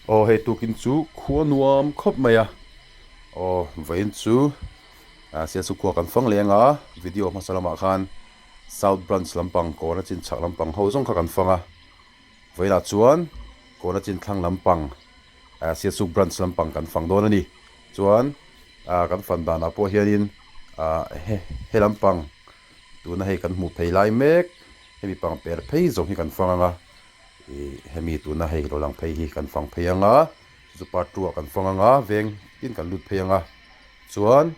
ô hay tu kinh chú khua nuam khop mày ô vậy chú Sialsuk khua kan phang leng video masalama khan South Branch lampang ko na chin chak lampang ho zong kha kan phanga vậy là chuan ko na chin thlang lampang Sialsuk Branch lampang kan phang don ani chuan kan fan dan apo hianin he lampang tu na hei kan hmu phei lai mek hemi pang per phei zong hi kan phanga hemi tu na hei lo lang phei hi kan phang phei anga chu part 2 kan phanga veng tin kan lut phei anga chuan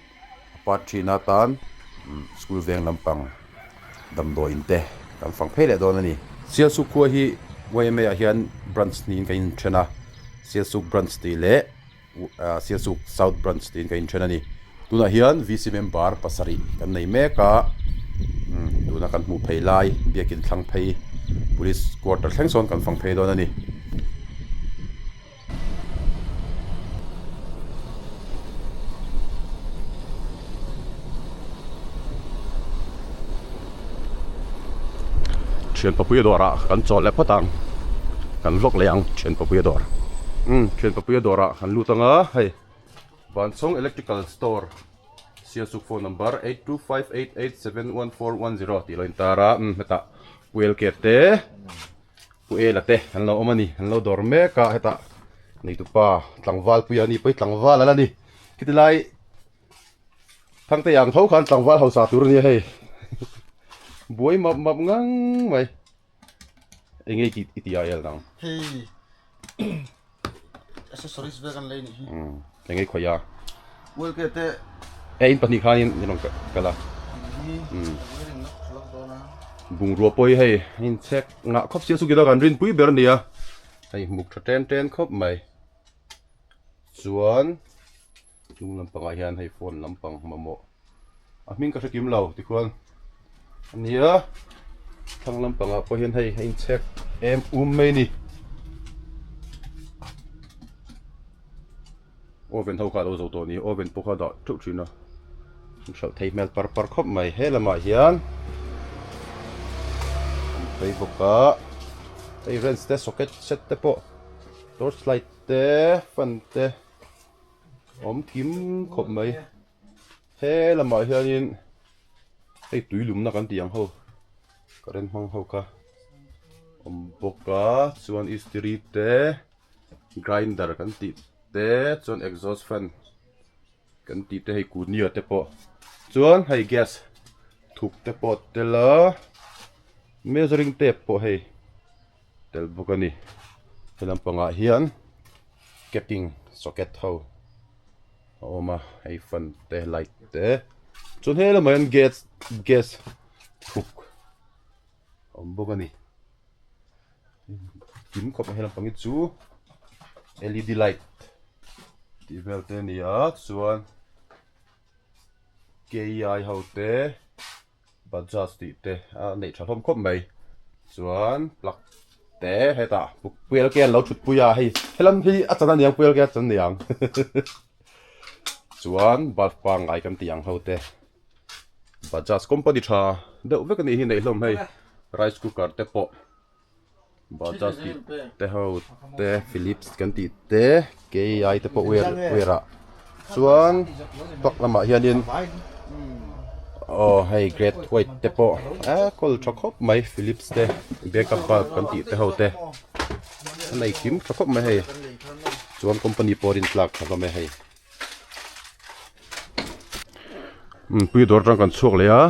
part 3 na tan school veng lampang dam do in te kan phang phei le don ani Sialsuk khua hi YMA a hian branch ni kan in thena Sialsuk branch ti le Sialsuk South branch ti kan in thena ni tuna hian VC member pasari kan nei meka tuna kan hmu phei lai biakin thlang phei police quarter thleng son kan phang phei don ani chuyện papuya dora kan chol le phatang kan vlog leang chuyện papuya dor chuyện papuya dora kan lutanga hei ban song electrical store Sialsuk phone number 8258871410 ti loin tara heta puel kete puela te kan lo omani kan lo dor me ka heta nei tu pa tlangwal puya ni poi tlangwal ala ni kitilai thang te yang tho khan tlangwal hausa tur ni hei buổi mập ngang mày anh ấy kỹ ai nào hey accessories vegan lấy nè anh ấy khoai à well cái thế anh bắt đi khai nhìn nó cái là bùng rùa bôi hay anh check ngã khóc Sialsuk kita kan rin pui beren dia hay mục trend trend khóc mày chuan chung lampang ai hian hay phone lampang mamo mình có thể kiếm lâu thì khoan nia thằng lampang a po hian hei hein check em mai ni oven ho kha do zo to ni oven po kha da thu thina shau thei mel par khop mai hela ma hian facebook a ei rents te socket set te po torchlight te fan te thim khop mai hela ma hian ei tui lum na kan tiang ho karen mang ho ka boka chuan istri te grinder kan ti te chuan exhaust fan kan ti te hei ku nia te po chuan hei gas thuk te po te la measuring tape po hei tel bokani helam panga hian capping socket ho oma hei fan te light te chuan hela mayan gas thuk bokani kim khop helam pangi chu LED light ti vel te nia chuan KI ho te bazaar ti te nei tha thom khop mai chuan plug te heta puel ke lo thut puya hei helam hi achana niang puel ke chan niang chuan bulb pang ai kan tiang ho te bazaar company tha deuh vek ani hi nei hlom hei rice cooker te po bazaar ti te ho te Philips kan ti te KI te po wera chuan tok lama hianin hei great white te po kol thokop mai Philips te backup bulb kan ti te ho te nei kim thokop mai hei chuan company porin plug thalo mai hei pui dor tang kan chuak le a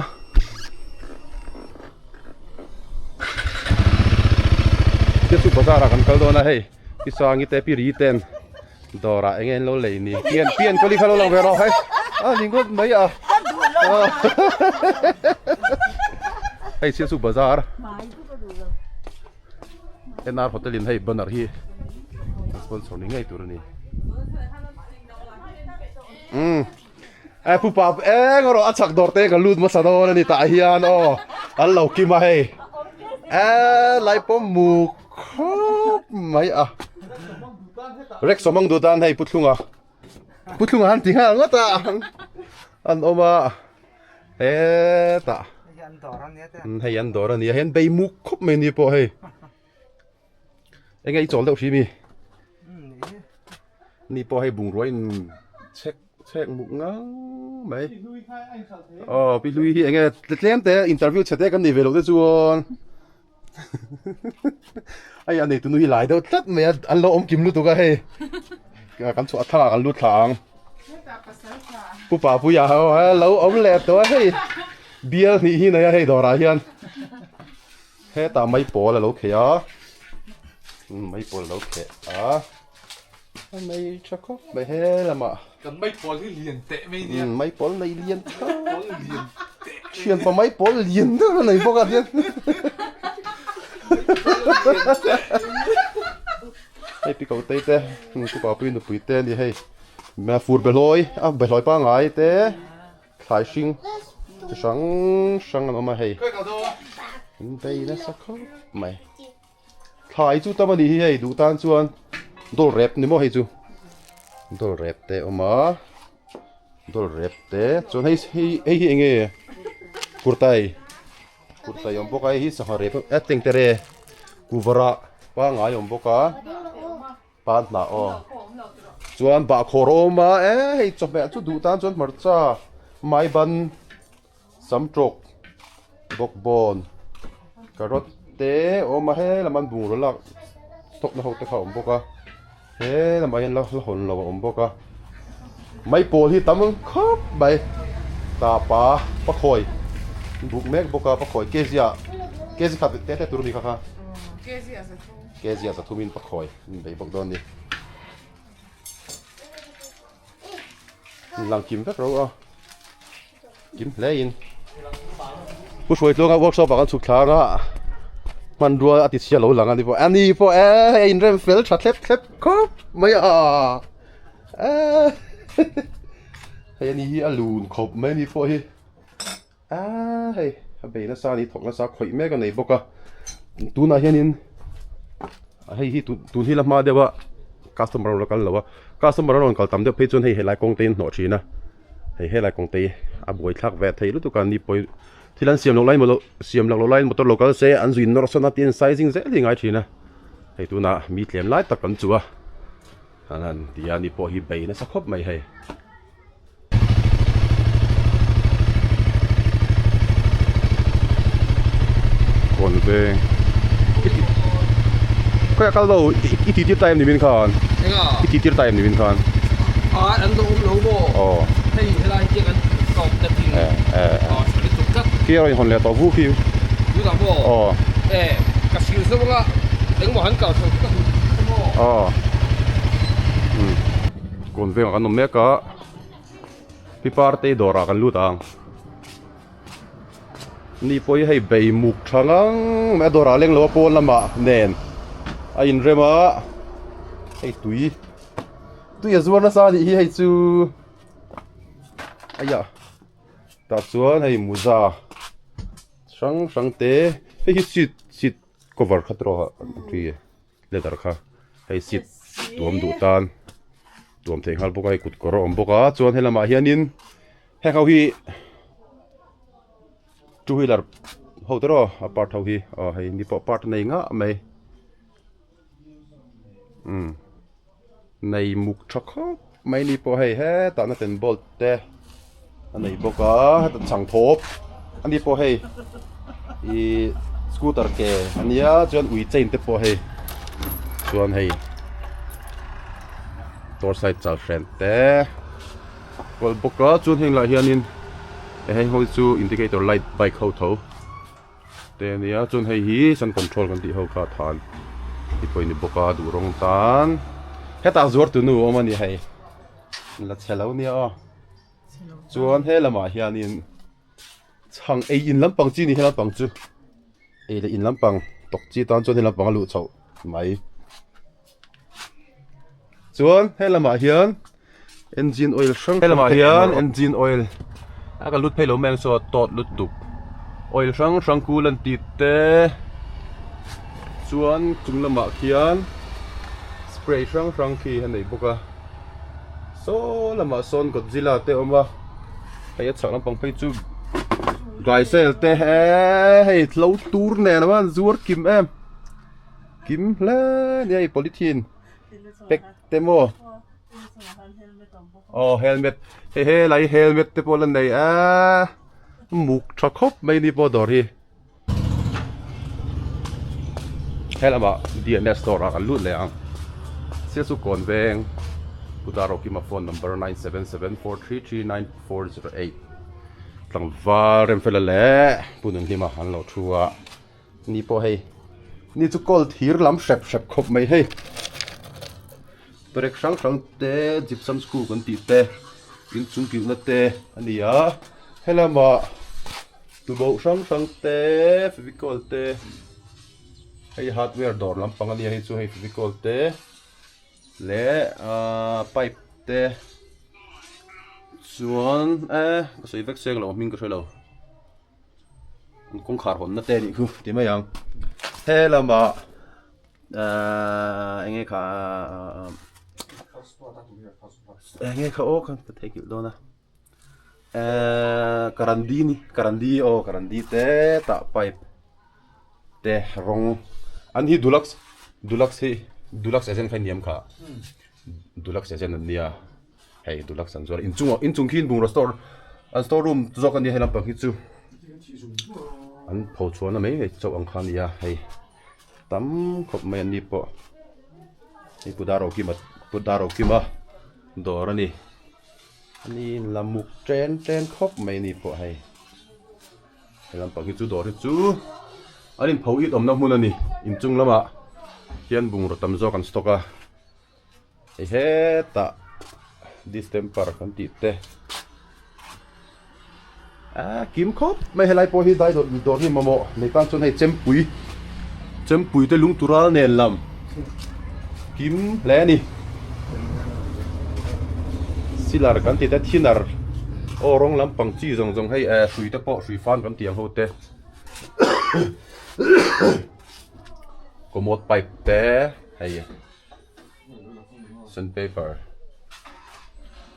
Sialsuk bazaar kan kal do na hei pisangi te piri ten dora engen lo le ni pian ko li khalo lang vero hai ningot mai a hei Sialsuk bazaar enar hotelin hei banner hi sponsor ni ngai tur ni pupa ngoro achak dorte ka lut ma sadon ani ta hian allo ki ma hei lai pom mu khop mai rek somang du dan hei putlunga han tinga ngata an oma ta hei an doran ni hen bei mu khop mai ni po hei engai chol deuh hri mi นี่พอให้บุงร้อยcheck mục ngang mấy bị lui hiện nghe xem thế interview chat cái này về lâu thế chuan ai anh này tụi nuôi lại đâu tất mày anh lo kim lu tụi cái cắm chỗ thằng anh lu thằng bố bà bố già hả lâu ông lẹ tụi hay bia thì hi này hay đồ ra hiền hết ta mấy bộ là lâu khéo mấy bộ là lâu khéo mấy chắc có mấy hết là mà cần mấy bộ thì liền tệ mấy nhỉ mấy bộ này liền chuyện vào mấy bộ liền đó này vôกันhay bị cậu tê tê cứ bảo pin được pin tê đi hay mẹ phụt bể lôi ba ngày tê khai sinh sáng nó mà hay đây nó sắc không mày khai chú tâm đi hay đủ tan chuan đồ rẹp nếu mà hay chú đồ rẹp tê mà đồ rẹp tê chuan hay nghe kurtai ông bốc ấy sao rẹp tiếng tê kuvara ba ngày ông bốc á ba na chuan ba khoro mà hay chụp mẹ chú đủ tan chuan mở ra mai ban sắm trộn bốc bon cà rốt té mà hay là man bùn rồi là tóc nó hậu tới khẩu bốc á thế là mày là hồn là bốc á mấy bộ thì tắm khóc bay ta pa khôi bục mẹ bốc á khôi cái gì khát té tụi mình khá cái gì à tụi mình khôi bay bốc đòn đi làm kim phép rồi kim lấyผู้ช่วยตัวกับ workshop กันสุดท้ายนะมันรัวอาทิตย์เช้าหลังอันนี้พออินเรมเฟลชัดเล็บครับไม่เฮ้ยนี่อลูนขบไม่นี่พอเฮ้ยเบย์น่าซานี่ถกน่าซาข่อยแม่กันไหนบอกอะตูน่าเห็นนินเฮ้ยตูนี่ละมาเดี๋ยวว่า customer เรากันหรอวะ customer เรากันตามเดี๋ยวเพจจนให้ไลน์กงเต็นหนอชีนะให้ไลน์กงเตะบวยทักแวดให้รู้ตัวกันนี่ปอยที่ร้านเสียมลงไลน์หมดเสียมหลักลงไลน์หมดตัวโลกาเซ่อันจุนนอร์สนาตีนไซซิ่งเซ่ที่ง่ายทีนะให้ตัวน่ะมีเทียมไลน์ตักกันจัวอันนั้นที่อันนี้พอฮีเบย์นะสักครบไม่ให้คนเองก็อยากเอาอีทีที่ไตม์นี่เป็นคอนอีทีที่ไตม์นี่เป็นคอนอันนู้นรู้บ่ให้เวลาเกี่ยกันกอบจะทิ้งสุดจุดกับที่เราคนเลี้ยตัวผู้คิวรู้จักบ่กับสิ่งสมละถึงบ่หันเก่าสุดก็คนเวงกันนมเมกะพี่ปาร์ตี้ดอรากันรู้ตังนี่พอยให้ใบมุกช่างแม่ดอราเลี้ยงลัวโปนละมาเน่นไอ้อินเรมาไอ้ตุยอย่าส่วนนะซาดิให้จูไอ้ยาตาส่วนให้มูซาช่างเตะให้สิทธิ์ cover ขัดรอที่เลดาร์ค่ะให้สิทธิ์ตัวมดูตานตัวมเทงฮัลบุกให้กุดกรอมบุกอ่ะส่วนให้ละมาเฮียนินให้เขาฮีจูฮิลาร์เขาตัวรออพาร์ตเขาฮีให้นี่พอพาร์ตในง่ะไม่ในมุกชักไม่นี่พอให้ตอนนั้นเป็นบอลเตะอันนี้บอกว่าตัดช่างทบอันนี้พอให้สกูตเตอร์เกย์อันนี้จนอุ้ยเจนเตะพอให้ชวนให้ตัวใส่จ่าเฟรนเตะก็บอกว่าจนให้หลายเฮียนินให้เขาจูอินดิเคเตอร์ไลท์ไบค์เข้าเท้าแต่เนี่ยจนให้ฮีสันคอนโทรลกันที่เขาขาดทานที่พอนี่บอกว่าดูรงตานให้ตาจวดตัวนู้นมันนี่ให้ลัดเชลล์เนี่ยจวนให้ละมาเฮียนินช่างอินลำปังจีนี่ให้ลำปังจูเลยอินลำปังตกจีตอนจวนให้ลำปังลุเฉาไม่จวนให้ละมาเฮียน engine oil ช่างให้ละมาเฮียน engine oil อาการลุดเพลแมงสดตอดลุดตุก oil ช่างกูลันติดเตะจวนจุงละมาเฮียนสเปรย์ช่างคีให้ไหนบุกะโซละมาโซนกดจิลาเตะออกมาให้ยัดสั่งลำปังไปจูไกลเซลเตะให้เราตูร์เนี่ยนะว่าจวดกิมกิมแล้วเนี่ยไอ้โพลิทีนเป็กเตโม helmet he lại helmet te po lần này mục cho khóc mấy đi po đỏ hi hay là mà DNS store à lút lẹ Sialsuk còn veng Pudaro ki ma phone number 97743399408 tlang varem fela le punun lima han lo thua ni po hei ni chu kol thir lam shep shep khop mai hei brek sang te gypsum screw kan ti te in chung ki na te ania hela ma tu bo sang te fevicol te hei hardware door lam pang ania hei chu hei fevicol te le pipe te chuan có sợi vách xương là mình có sợi lâu cũng khá hồn nó tên đi khu thì mấy yang thế là mà anh ấy khá anh ấy khá ô kan thấy kiểu đó nè karandi te ta pipe te rong anh hi dulux agent phải niệm khá dulux agent anh nia hey dulux san zor in chung kin bung store room zo kan ni helam pang hi chu an pho chuan na mai chau ang khan ya hey tam khop mai ni po ni pudaro ki ma dor ani lamuk tren khop mai ni po hey helam pang hi chu dor hi chu anin pho it om na mun ani in chung lama hian bung ro tam zo kan stock a he ta distemper kan ti te kim khop mai helai po hi dai dor ni mamo nei tan chon hei chempui te lung tural nen lam kim le ni silar kan ti te thinar orong lam pang chi jong hei sui te po sui fan kan tiang ho te komot pipe te hei sandpaper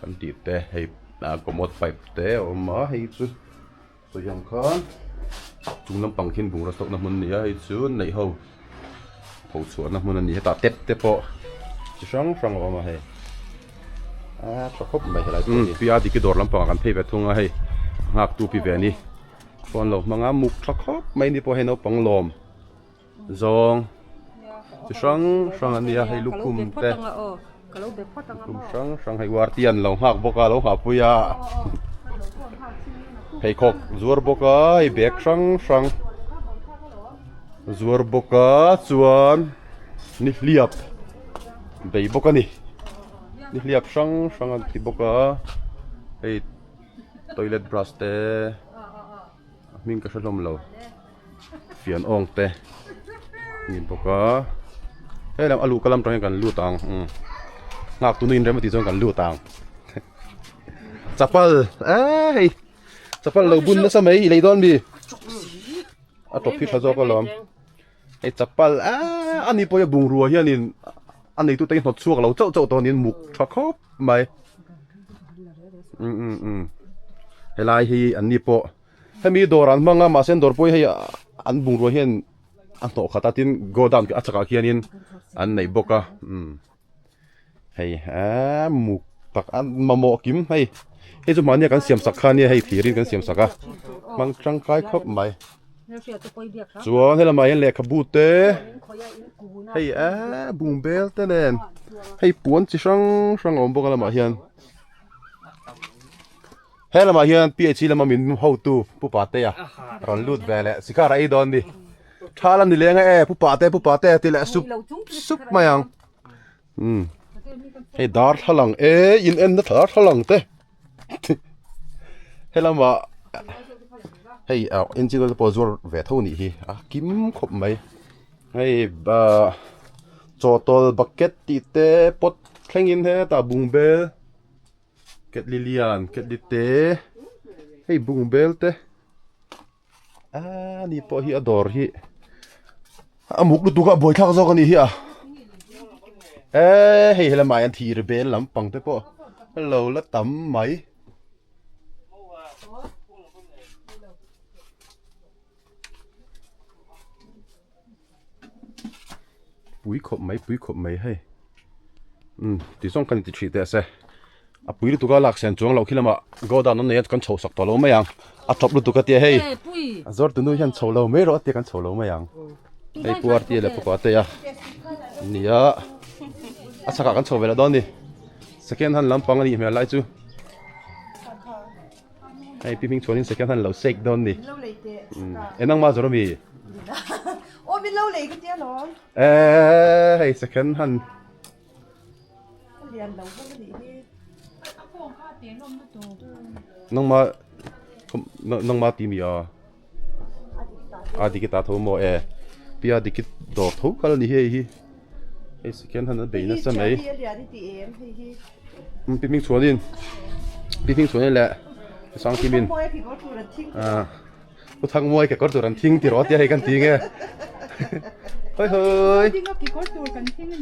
kan ti te hei komot pipe te oma hei chu to yang khan chung lam pang khin bung ra stok na mun nia hei chu nei ho pho chuan na mun ani ta tep te po chi sang oma hei cho khop mai helai pia di ki dor lam pang kan phei ve thunga hei ngak tu pi ve ni pon lo manga muk tha khop mai ni po hei no pang lom zong chi sang ania hei lukum te sang hay war tiền lòng hạc boka lo hạc puya hay khok zuar boka hay bek sang zuar boka chuan ni liap bei boka ni liap sang an ti boka hay toilet brush te min ka salom lo fian ong te ni boka hay lam alu kalam tang kan lu tang ngạc tu nín ra mà tí trong cần lưu tàng chapal chapal lâu bún nó sao mấy lấy đòn đi chọc phít cho cái lắm chapal anh đi bây giờ bùng rùa hiện nín anh ấy tu tay nó chuộc lâu chậu to nín mục cho khóc mày hay lại hi anh đi po hay mi đồ ăn mang mà sen đồ po hay anh bùng rùa hiện anh tổ khát tin go down cái achaka kia nín anh này boka hay mục tak an mamo kim hay chu mania kan siam sak khan ni hay phirin kan siam saka mang trăng kai khop mai chuan hela mai le khabu te hay bung bel te nen hay puan chi sang om bokala ma hian hela ma hian PH lama min ho tu pu pa te ya ron lut vele sikara ai don di thalam ni lenga pu pa te ti le sup mayang hey dar thalang in en na thar thalang te helama hey engineer pozor ve thoni hi kim khop mai hey ba chotol bucket ti te pot thlengin he ta bungbel ket lilian ket dite hey bungbel te ni po hi ador hi amuk lu tuka boi thak zo kan hi hey hela mai an thir ben lam pang te po hello la tam mai pui khop mai hey ti song kan ti thi te se a pui tu ka lak sen chuang lo khilama go down on ne kan chho sak to lo ma yang a top lu tu ka ti hei a zor tu nu hian chho lo me ro ti kan chho lo ma yang ei puar ti le ko te ya nia a saka kan chho vela don ni second hand lampang ani me lai chu ei piming chuanin second hand lo sek don ni enang ma zoro mi ô bên lâu lấy cái tia nó hey second hand liền đầu cái gì đi nong ma ti mi a di kita tho mo pia di kit do tho kal ni hi hey second hand be na sa mai piming chuanin la sang ki minกูทั้งมวยแกก็ตัวรันทิ้งที่รถยังไงกันทิ้งไงเฮ้ยทิ้งก็กี่คนตัวกันทิ้งนี่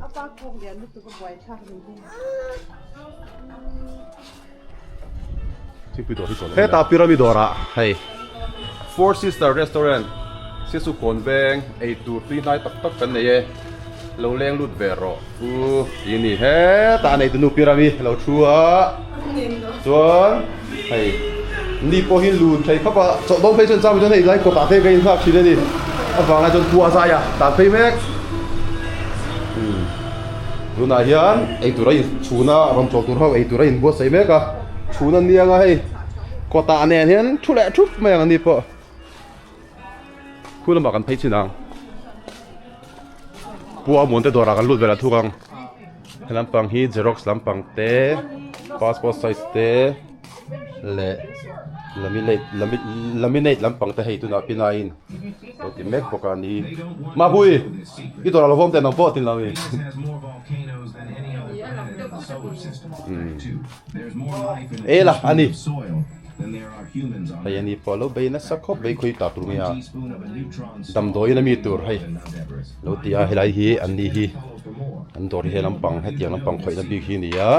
ค่ะป้าคงเรียนลูกตัวก็บ่อยชักเลยที่ปีตัวที่สุดเฮ้ยตาพิรามิดอระเฮ้ย Four Sister Restaurant เสียสุขคนแบงไอตัวที่นายตักกันเนี่ยเราเลี้ยงลุดเบรอทีนี่เฮ้ยตาในตัวนูพิรามิดเราชัวส่วนเฮ้ยนี่พอเห็นลูนใช่ครับว่าจอดต้องไปจนจำจนไอ้ไรก็ตัดให้กันครับทีเดียวนี่เอาฟังอะไรจนตัวซะอย่าตัดไปแม็กดูนายยันไอ้ตัวไรชูน่ะรำจอกตัวเขาไอ้ตัวไรบัวใส่แม็กอะชูนั่นเนี่ยไงก็ตาเนี่ยเห็นชุดแหละชุดแม่งนี่ปะคุณลำบากกันไปชินังบัวหมุนแต่ตัวรักกันลุดเวลาทุกครั้งลำปังฮีเจร็อกซ์ลำปังเต้พาสปอร์ตไซส์เต้เละlaminate lampang te hei tu na pinain to ti mek pokani ma hui ki to la vom te nang po tin lawi ela ani hei ani polo be na sakop be khoi ta tur mia dam doi na mi tur hei lo ti a helai hi ani hi an dor he lampang he tiang lampang khoi na bi hi ni ya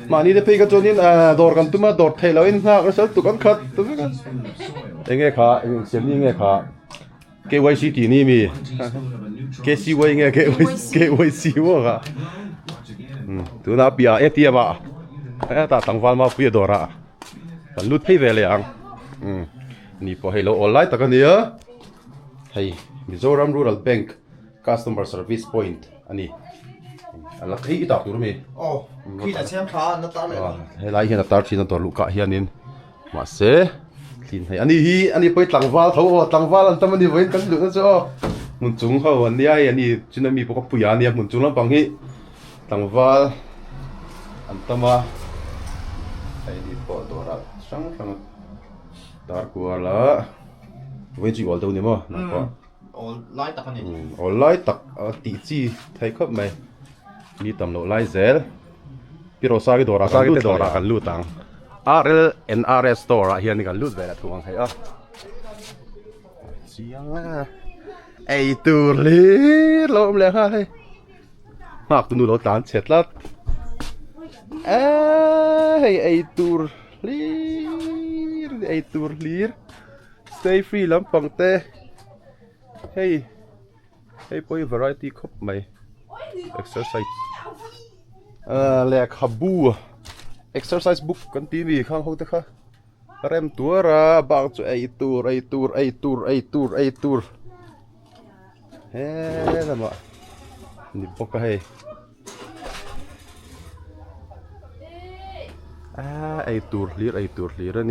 mà ni để phi cái chỗ nín đổกันตุ้มมาđổ thay lâu in ha cái số tụi con khát tụi con anh nghe khá anh xem như nghe khá cái quay xí tí ni mi cái xí quay nghe cái quay xí quá cả tụi nó bia ép tia mà cái ta tăng van mà phi đổ ra còn lút phi về liền ni po hello online ta cái này hay Mizoram Rural Bank Customer Service Point anh là khi đọc tụi mình khi đã xem phá nó tao lại hay lại hiện là tao chỉ là tổ lục cả hiện nên mà sẽ tin hay anh đi phải tăng val anh tâm anh đi với cái lượng đó cho muốn chúng họ anh đi anh đi chỉ là mi có bùi anh đi muốn chúng lắm bằng hi tăng val anh tâm à hay đi bỏ đồ ra sáng tar qua là với chị gọi đâu nhỉ mà online tắc này online tắc tỷ chi thấy khắp màyมีตำรวจไล่เซลพี่โรซากิโดรากันลูตัง RL NRS store เฮียนี่กันลูดเวลาทวงให้เสียงไอตัวลีลมเลยฮะมากตัวนู้นเราตานเสร็จแล้วไอตัวลี stay free ลำปังเต้เฮ้ยพอย variety ครบไหมexercise แหลกขับบู exercise book กันทีวีข้างห้องเถอะค่ะเริ่มตัวระบางจุไอตัวเฮ้ยนั่นวะนี่บอกกันให้ไอตัวลี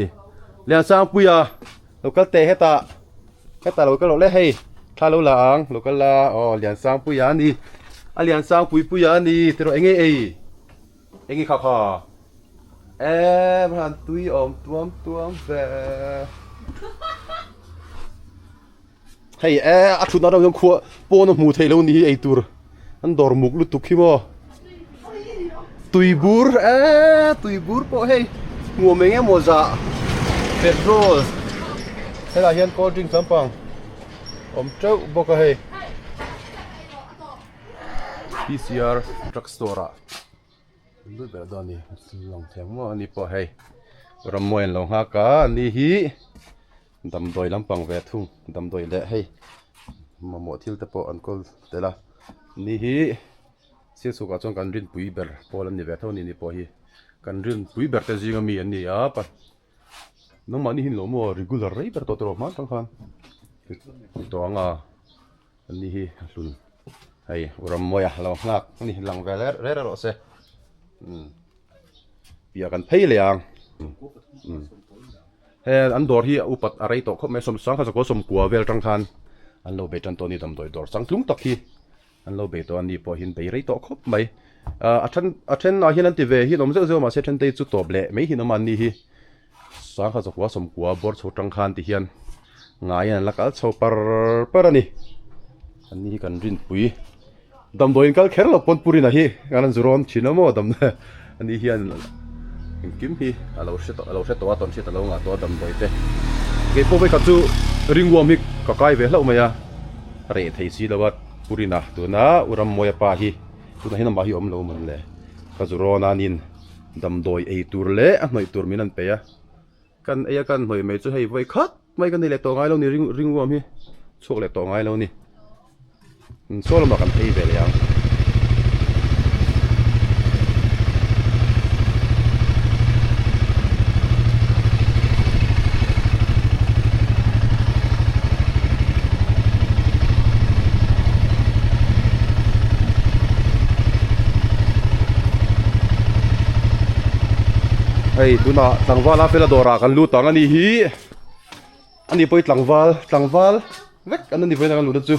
นี่เลี้ยงสร้างปุยอะเราก็เตะให้ตาเราก็เราเล่ให้ถ้าเราหลังเราก็ลาเลี้ยงสร้างปุยอะนี่alian sang pui ya ni tero enge kha bran tui tuam ve hey a thu na dong kho po no mu thei lo ni ei tur an dor muk lu tu khimo tui bur po hey ngo menge mo za petrol hela hian cold drink sampang chau boka hey PCR drugstore lu be da ni long theng mo ni po hei ramoen long ha ka ni hi dam doi lampang ve thung dam doi le hei mo thil te po an kol te la ni hi Sialsuk a chong kan rin pui ber Poland ni ve thon ni po hi kan rin pui ber te zinga mi an ni a pa nang ma ni hin lo mo regular rei ber to tro ma tang khan to anga an ni hi hlun hei uram moya lo ngak ni lang ve re ro se pia kan phei leang he an dor hi upat arei to khop me som sang kha ko som kwa vel tang khan an lo be tan to ni dam doi dor sang tlung tak hi an lo be to ani po hin be rei to khop mai a then a hian an ti ve hi nom zeu zeu ma se then te chu top le mai hin man ni hi sang kha kwa som kwa bor chu tang khan ti hian ngai an lakal chho par ani an ni kan rin pui dam doin kal kher lo pon puri na hi kan zuron chinamo dam ani hian kim hi alo se to ton se to nga to dam doi te ke po be ka chu ringwam hi ka kai ve hlo maya re thei si lawat purina tu na uram moya pa hi tu na hin ma hi om lo man le ka zurona nin dam doi ei tur le a noi tur minan pe ya kan eya kan hoi me chu hei voi khat mai kan le to ngai lo ni ringwam hi chok le to ngai lo ni solo ma kan thei ve le yang hei tuna tlangwal a fela dora kan lu tang ani hi ani poi tlangwal vek an ani voi na kan lu chu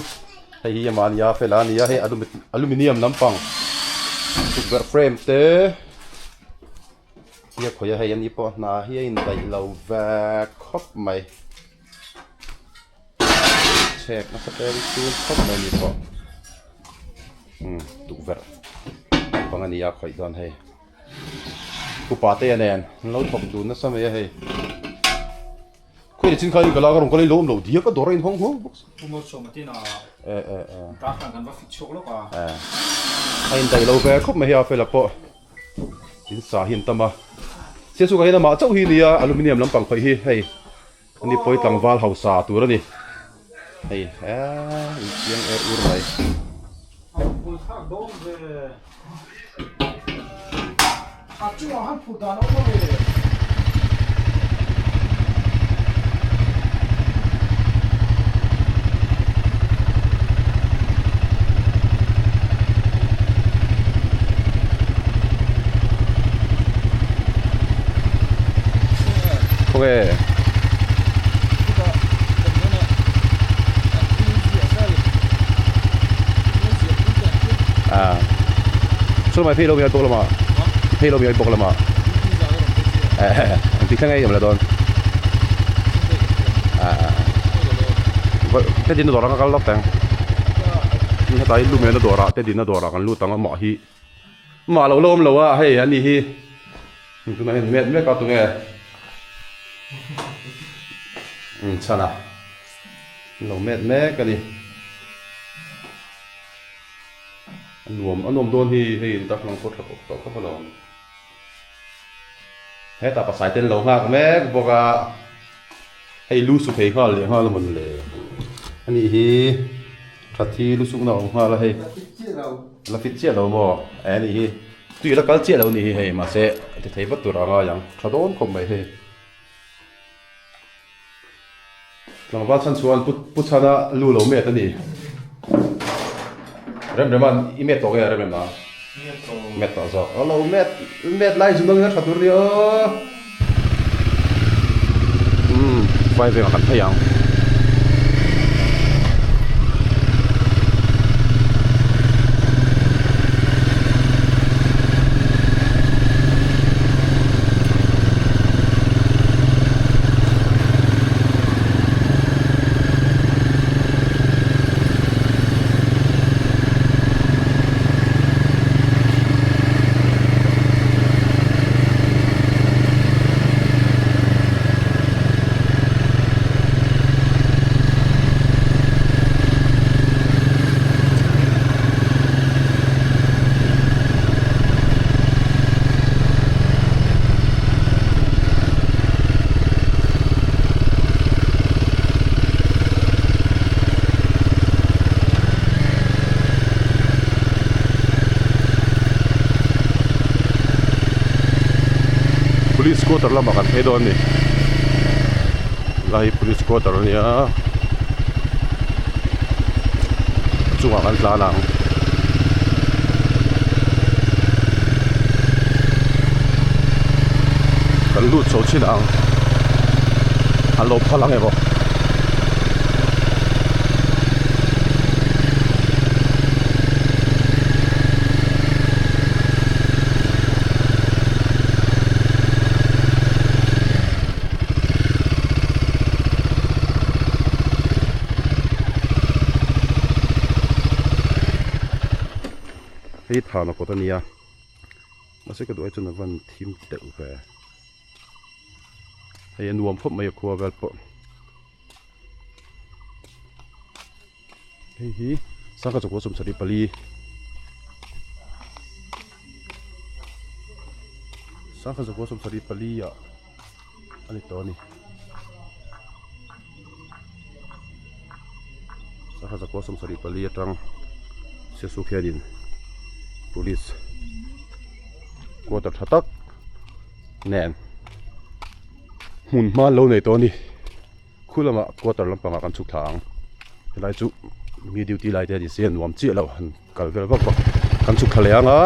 hei hi man ya fela ni ya hei aluminium lampang super frame te ya khoya hei ani po na hi in dai lo vek khop mai check na ka tel tu khop mai ni po tu ver pang ani ya khoi don hei ku pa te nen lo thok du na sam ye hei khoi chin khai ka la ka rong ko le lom lo dia ka dorain hong hong Không có số mà tin là eh các thằng cần bắt phịch chốt đó cả. ai dai lo ve khop me ya fe la po in sa hin tama Sialsuk hi na ma chau hi ni a aluminium lampang khoi hi hei ani poi tlangwal hausa tur ani hei in chiang ur mai Phụ thác đó về. Chú hắn phụ đàn ông đó về. okay solo mai phelo mi to lama phelo mi bok lama ti khang ai la don te din dora ka lok tang ni ta lu me na dora te din na dora kan lu tang ma hi ma lo lom lo wa hei ani hi tu na me ka tu nge chana lo me ka ni anom don hi hei tak lang pot to ko lo he ta pa sai ten lo nga me boka hei lu su phei khal le ha lo mon le ani hi thathi lu su na ha la hei la fit che lo mo ani hi tu la kal che lo ni hei ma se te thei bat tu ra nga yang thadon khom mai hei lang ba chan chuan put chana lu lo me ta ni remreman imet to ge remna met to zo alo met lai zu nang thatur ri o vai ve kan thayang quarter lama kan thei don ni lai police quarter nia chunga kan tla lang kan lut so chin ang alo phalang ebo hei thana ko tania mase ka doi chuna van thim teu ve hei nuam phop mai khua vel po hei hi saka choko sum sari pali saka choko sum sari pali ya ani to ni saka choko sum sari pali atang se su khedin police quarter thatak nen mun ma lo nei to ni khulama quarter lampanga kan chuk thang helai chu mi duty lai te di sen wam chi lo han kal vel bak kan chuk khaleanga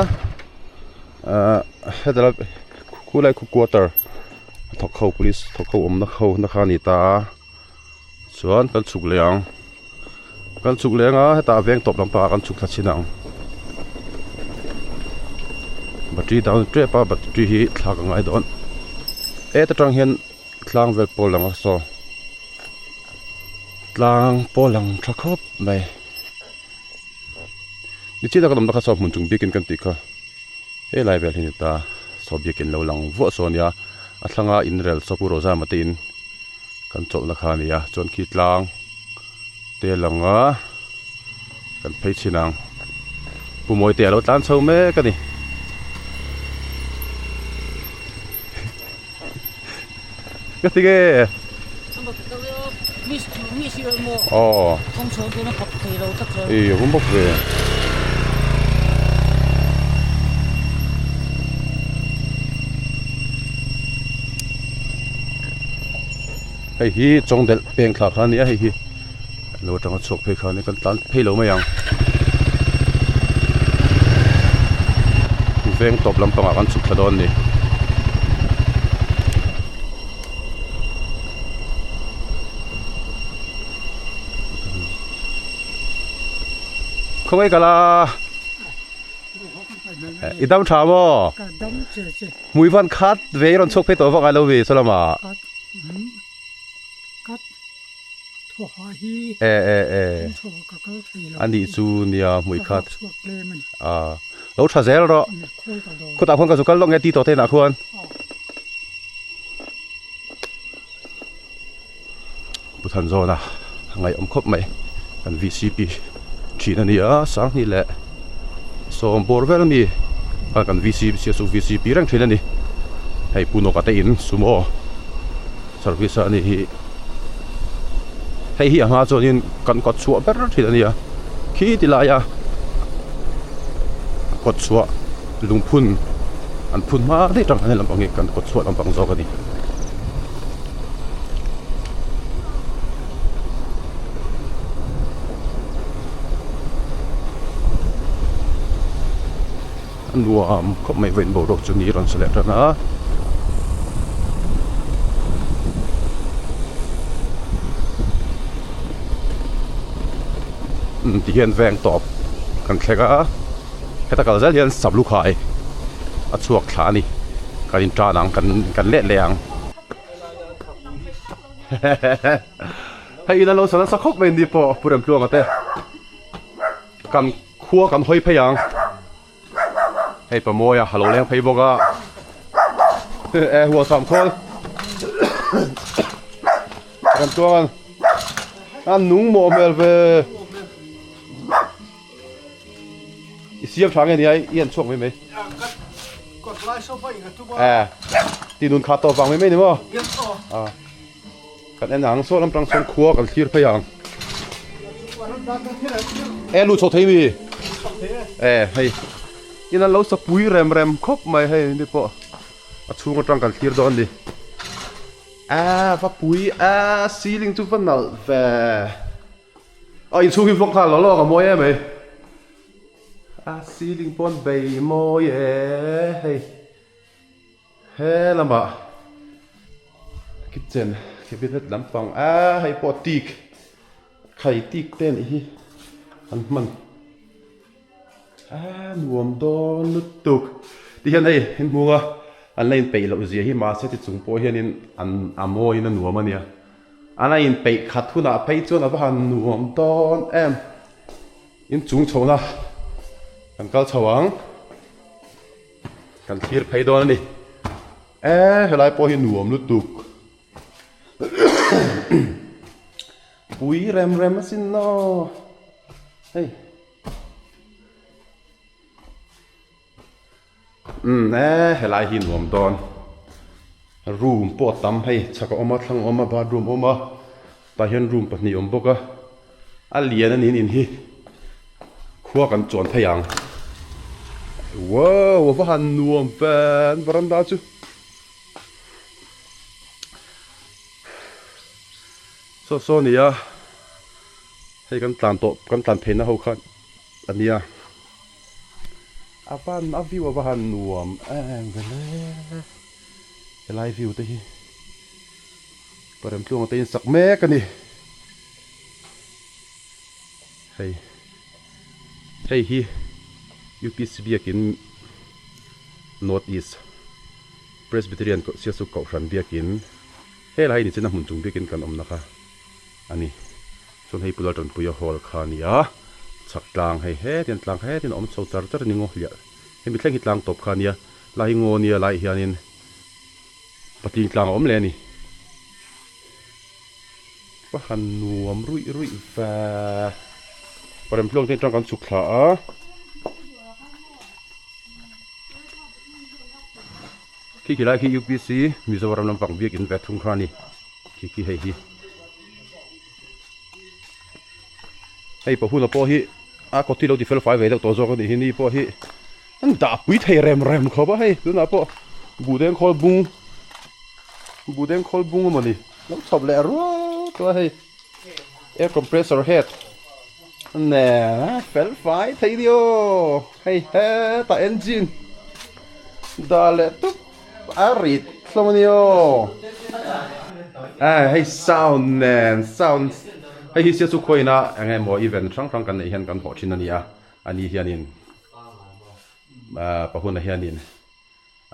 hedala khulai khu quarter thok khau police thok khau om na khau na khani ta chuan kan chuk leanga heta veng top lampanga kan chuk thachinang battery down trap pa battery hi thlang ngai don ta tang hian tlang vel polang so tlang polang thakop mai ni chi da ka dom da kha so mun chung bikin kan ti kha he lai vel hin ta so bikin lo lang vo so nia a thlanga in rel so pu ro za ma tin kan chol na kha nia chon khi tlang te langa kan phei chinang pu moi te lo tlan chho me ka ni cái gì cái ồ cũng bốc về hay hi trong del bèn khạc khăn nhé hay hi lâu trong chụp hay khăn này cần tán hay lâu mấy yang ven top lắm bằng ăn chụp thật đòn đi không ai cả là ít đâm chạm à mùi văn khát về rồi chụp phải tổ vào lâu về sao mà anh đi chú nia mùi khát lâu chả dễ rồi cô ta không có số cân lông nghe tí tổ thế nào không bút thần rồi nè ngày ông khóc mày cần VCP chỉ là nia sáng ni lệ so bor vel mi kan VCP rang thina ni hei puno ka te in sumo service ani hi hei hi ha cho nin kan ko chuwa ber thina ni khi ti la ya ko chuwa lungphun an phun ma de tang han lampang kan ko chuwa lampang zo ka ni nuam có mấy vện bộ đồ cho nghĩ rồi sẽ lẽ ra nó thì hiện vẹn top cần khai cả cái ta cả rất hiện sập lục hải ở chuộc khá đi cái in tra nắng cần lẹ lẹng hay là lâu sau nó khóc bên đi po bùrem pluông ở đây cần khua cần hơi phải yang hey pa moya halo leng phei boga hua sam khol kan tuan an nung mo mel ve isiam thang ni ai yen chuak mai ti nun kha to wang mai ni mo kan en ang so lam tang son khua kan thlir phei ang lu cho thei mi hey ina lâu sa pui rem khop mai hay đi po chung atang kan thlir don ni va pui ceiling chu van nal ve in chung hi vlog kha lo lo ka moi em ei ceiling pon bei moi hey he lama kitchen cabinet lampang hay potik khai tik ten hi an man nuam don lutuk ti hian ei hin munga an lain pei lo zia hi ma se ti chung po hian in an amoi na nuam ania ana in pei khat huna pei chuan a han nuam don em in chung chona kan kal chawang kan thir phei don ani helai po hi nuam lutuk pui rem asin no hey helai hi nuam don room po tam hey chaka oma thlang oma bathroom oma ta hian room pahni om boka a lian ani in hi khuwa kan chon thayang wow va han nuam pen veranda chu so nia hei kan tlan theina ho khan ania apan a view va han nuam vele helai view te hi parem tlung te in sak mek ani hei hi UPC biakin North East Presbyterian Sialsuk ko ran biakin helai ni chena mun chung biakin kan om naka ani chon hei pula ton puya hall khania chak tlang hei he tlang he tin om chau tar ni ngo hlia hemi thleng hi tlang top khania lai ngo nia lai hianin pating tlang om le ni pa han nuam rui va parem plong ten tang kan chuk thla a ki lai ki UPC Mizoram lampang biakin ve thung khani ki hei hi hei pa huna po hi ko ti lo ti fel fai ve to zo ko ni po hi an da pui thei rem kho ba hei tuna po budeng khol bung mani lam thop le ro to hei air compressor head nè fel fai thei dio hei he ta engine da le tu arit slomonio hei sound hei hi sia chu khoina angai mo event thang kan nei hian kan ho thin ania ani hianin pahuna hianin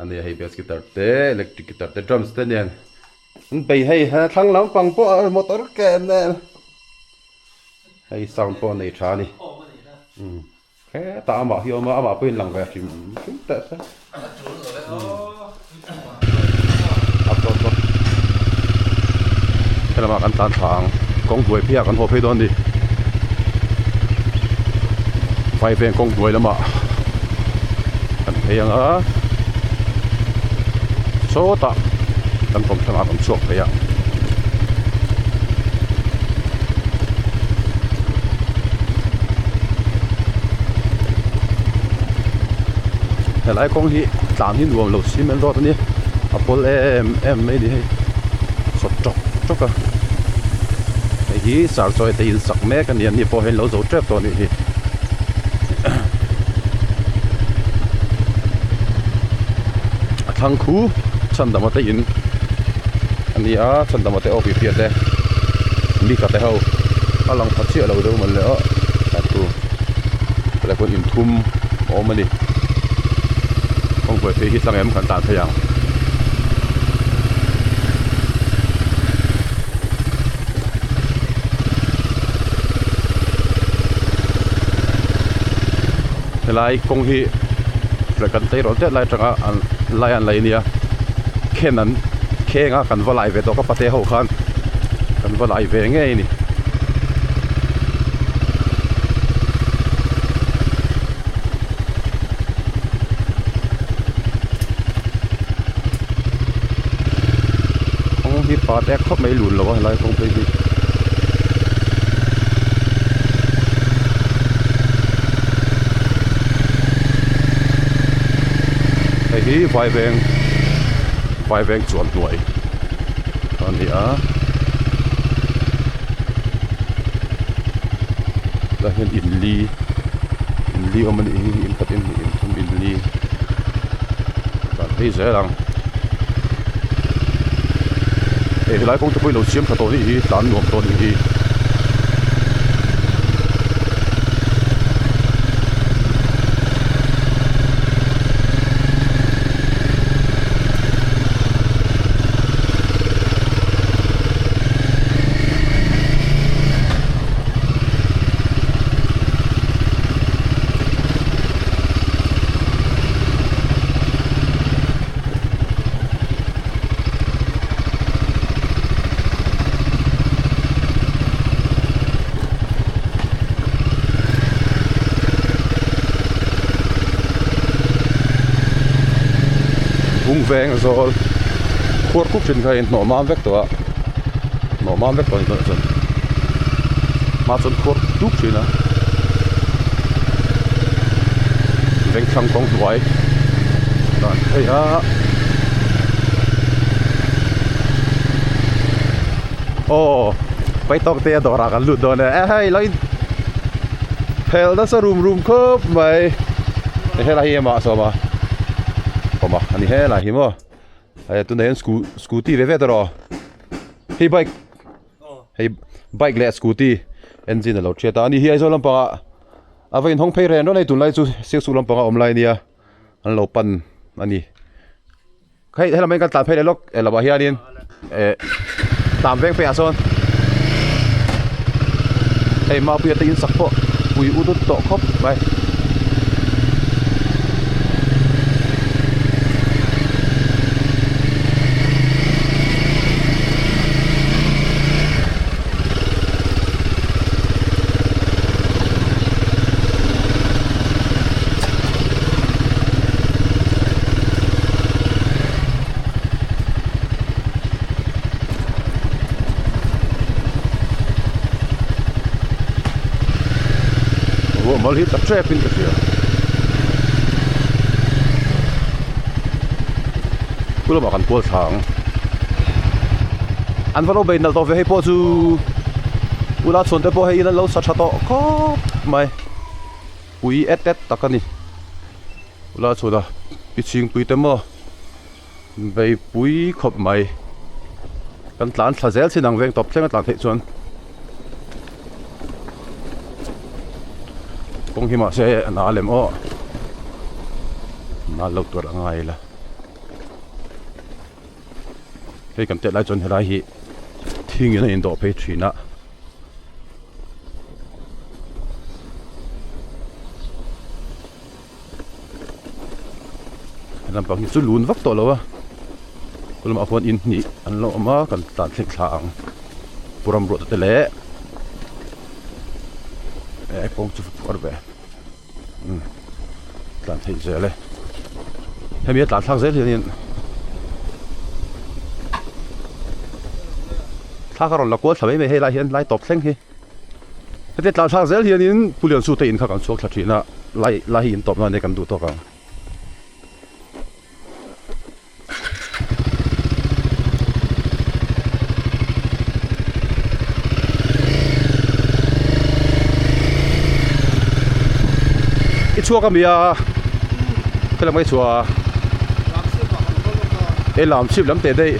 ani hei bass guitar te electric guitar te drums te nen bei hei thlang lam pang po motor ke ne hei sound po nei thani he ta ma hi ma pin lang ga chim ta cái là ăn tan thang con đuổi phía con hộp hay đón đi quay về con đuổi lắm ạ ăn thấy á số tạ ăn phòng tham ăn suộc vậy ạ thế lại con hi làm hi nuông lẩu xí men rót đi Apple em mấy đi hay sốt chọc à hi sar soi te in sak me kan ni po hen lo zo trap to ni hi thang khu chan dama te in ani a chan dama te opi pia te mi ka te ho alang phachi lo do man le a tu pala ko in thum o mani ong ko te hi tlang em kan tan thayang lai kong hi kan tei ro te lai tanga an lai an lai nia khenan khenga kan valai ve to ka pate ho khan kan valai ve nge ni kong hi pa te khop mai lun lo lai kong pe hi hi vai veng vai veng chuan hnuai ani a la hian in li om ani in patin in thum in li kan hei zelang e lai kong te poi lo chiam khato ni tan nuam to ni veng zol khur kuk chin kha in no mam vek to ni chon ma chon khur duk china veng thang kong duai dan hey a oh pai tok te do ra kan lut do ne hey lai hel da sa room khop mai he la hi ma so ma mà anh he là hiếm à, tôi thấy scooty về đó, hey bike lẹ scooty, engine là lột chết ta, anh hi ai rồi làm pa, à vậy không phải rèn đó này tụi này chú siêu su làm pa online nè, anh lột pan anh đi, hay là mấy cái tạm phải để lóc, là bao nhiêu điên, tạm veng phải à son, hey mau bây giờ tin sắc po, bùi u đốt tọ khóc, vậy. Mal hit a trap in the field. Kula makan pol thang. An valo be nal to ve po chu. Ula chon te po he in lo sa tha to ko mai. Pui et takani. Ula choda piching pui te mo. Ve pui khop mai. Kan tlan thazel sinang veng top thleng tlan the chuan. Kung hima se na lem o na lo tur angai la hei kam te lai chon helai hi thing in in do pe thina lam pang chu lun vak to lo wa kulum a phone in ni an lo ma kan tan thik thang puram ro te le kong chu for be tan thei zele hemi tan thak zel hian thakaron la ko thlai me he la hian lai top thleng hi hete tan thak zel hian in pulian su te in kha kan chuak thlachina lai hi in top na ne kan du to ka chua cái mía cái là mấy chua để làm ship lắm tiền đây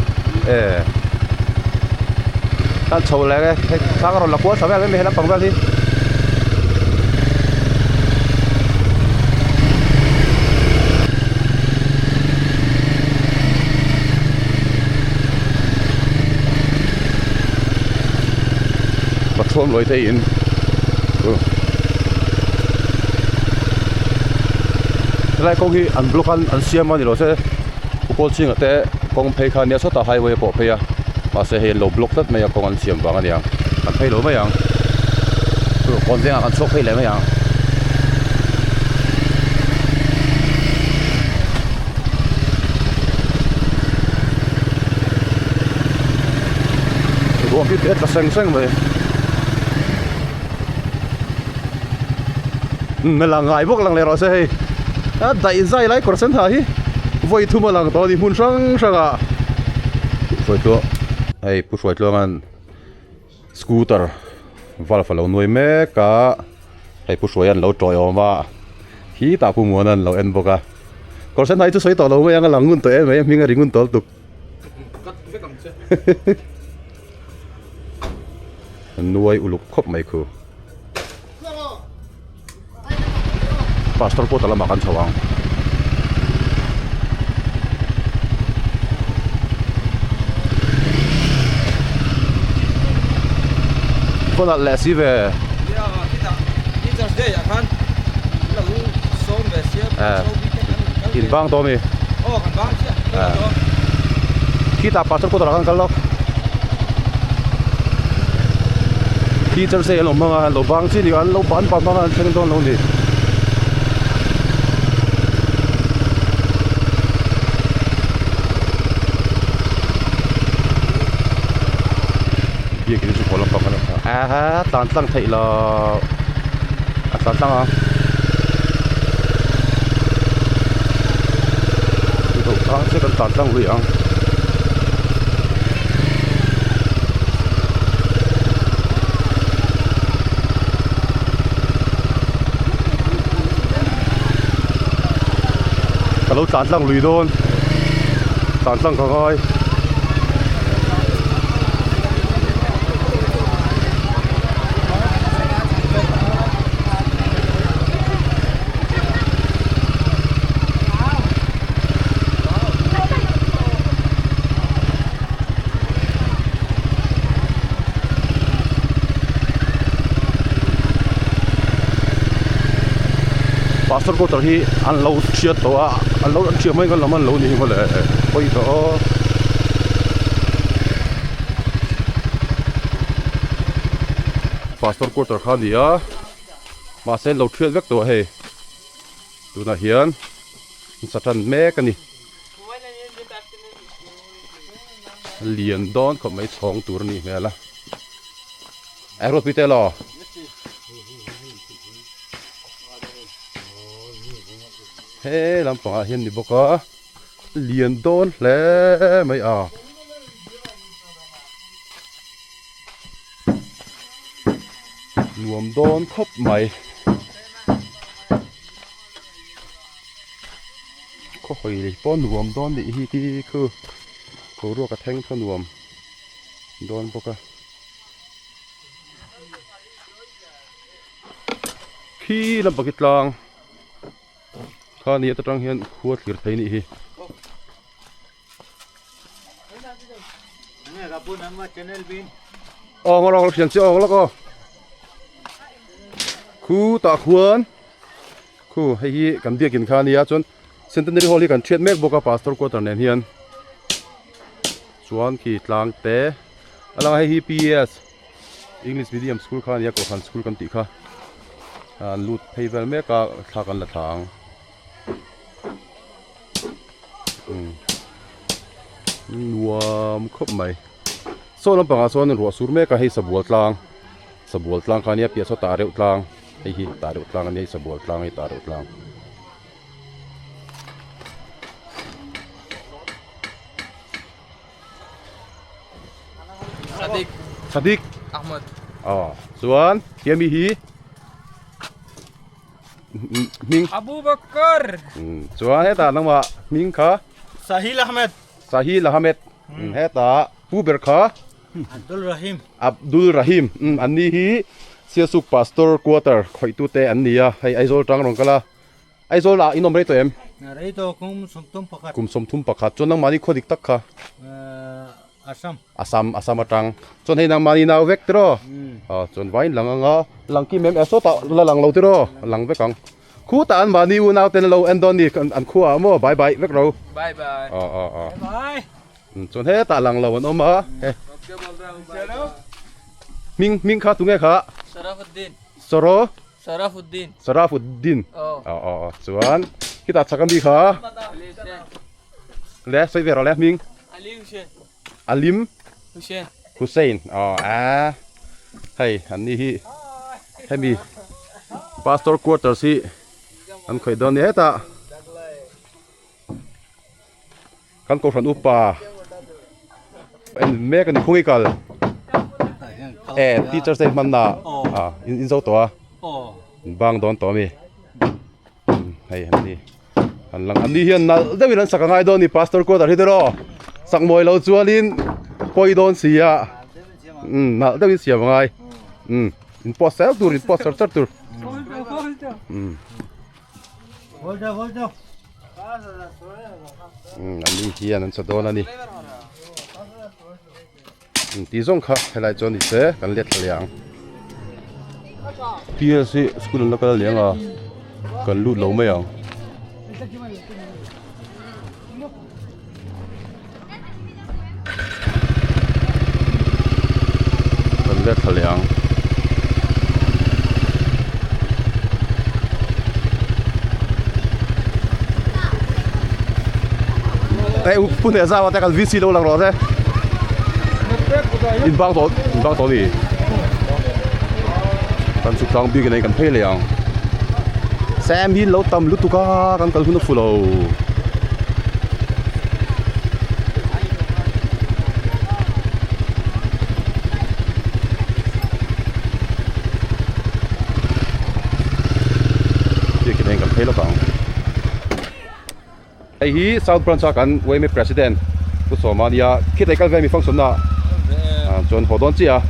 tan chầu lại cái sao cái là quá sao cái mấy làm bằng cái gì bắt thôm lối thấy in lại công hi an block an siam ani lo se upol ching ate kong phei khan ya sota highway po pheya ma se he lo block tat me ya kong an siam wang ani ang an phei lo ma yang tu kon jeng an chok phei le ma yang ro bi te ta seng ve me la ngai bok lang le ro se he đại dai lại còn sân thải, vui thu mà lang to đi hun sang sang à, ช่วยตัวไอ้ผู้ช่วยตัวงานสกูตเตอร์วัลฟาโลหน่วยแม่กะไอ้ผู้ช่วยอันเราจอยออกมาฮีตาผู้มัวนั่นเราเอ็นบอกอะก่อนฉันให้จะใส่ต่อเราไม่ยังหลังเงินตัวเองไหมมีเงินริงเงินตัวตุกหน่วยอุลุกครบไหมคือพาสตอร์โคตรละมากันชาวางคนละเลสิเวอินบางตัวมีkita pasar kota kan kalau kita saya lo mga lo bang sini kan lo ban ban ban sini don lo ni dia kini tu kalau pakai tantang thai lo tantang itu kan saya kan tantang lui kalau tantang lui don tantang kau pastor ko tarhi an lo chiat to an lo chiat mai kan laman lo ni ngole koi to pastor ko tar khan dia ma sen lo chiat vek to he tu na hian satan me kan ni lian don ko mai chong tur ni me la ero pitelo hey lampang hian ni boka lian don hle mai nuam don khop mai ko hoi li pon nuam don ni hi ti khu ko ro ka theng tho nuam don boka khi lampang kitlangข้านี้จะต้องเห็นขวดเกิดไทยนี่ฮีนี่กับพูดนั้นว่าชแนลบินออกเราเขียนเสียออกแล้วก็คู่ตาขวานคู่ให้ฮีกันเดียกินข้านี้จนเซนต์เนอรี่ฮอลลี่กันเชียดเมกบอกกับพาสตอร์ก็ตอนนี้เฮียนส่วนขีดลางเตะอะไรให้ฮี PS English Medium Schoolข้านี้ก็ขันสกูลกันติค่ะลูดเพย์เวลเมกก็ทากันละทางนัวมครบไหมโซนลำปางโซนรัวสูรเมก็ให้สบวตลางคันนี้เปียโซตาเร็วตลางไอ้ฮีตาเร็วตลางอันนี้สบวตลางให้ตาเร็วตลางสดิกอัลมัดส่วนเฮียมีฮีมิงอบูบักรส่วนให้ตาลังว่ามิงค่ะซาฮิลอาห์เมดให้ตาผู้เบิร์ค่ะอับดุลรหิมอันนี้ฮีเสียสุกพาสตอร์ควอเตอร์คอยตู้เตะอันนี้ให้ไอโซลจังรองกันละไอโซลอินอมเรย์ตัวเอ็มคุมสมทุมประคัดจนนังมานี่คนอีกตักค่ะอาซัมจังจนให้นังมานี่นาเวกตรอจนไว้หลังกี่เมมเอสโซตาละหลังเราตรอหลังเวกังคู่ตาอันมานี่วนาวเต็นเราเอ็นดอนนี่อันคู่อ่ะมั่วบายเวกเราบายจนให้ตาหลังเราวันออกมามิงข้าตุ้งไงข้าสราฟุดดินส่วนที่ตัดสักกันดีข้าและใส่เวรอะไรมิงอาลิมฮุเซนให้อันนี้ให้มีพาสตอร์ควอเตอร์สิอันเคยโดนเนี่ยตากันโกฟันอุปา en me kan khungi kal teacher say man na in zo to bang don to mi hay ni an lang an ni hian na dawin an saka ngai do ni pastor ko dar hidero sak moi lo chualin poi don sia na dawin sia ngai in posel tur in posel tur Volta. an ni hian an sadon ani ti zong kha helai chon ni se kan let liang PLC school na kal liang a kan lut lo mai ang kan let liang ai pun ne za wa ta kal VC lo lang ro se in bang to đi kan su tang bi cái này kan phê liang xem hin lo tam lu tu ka kan kal hun fu lo bi cái này kan phê lo kang ai hi South Branch kan we me president ku Somalia khit ai kal ve mi function na chọn hồ đón chi à,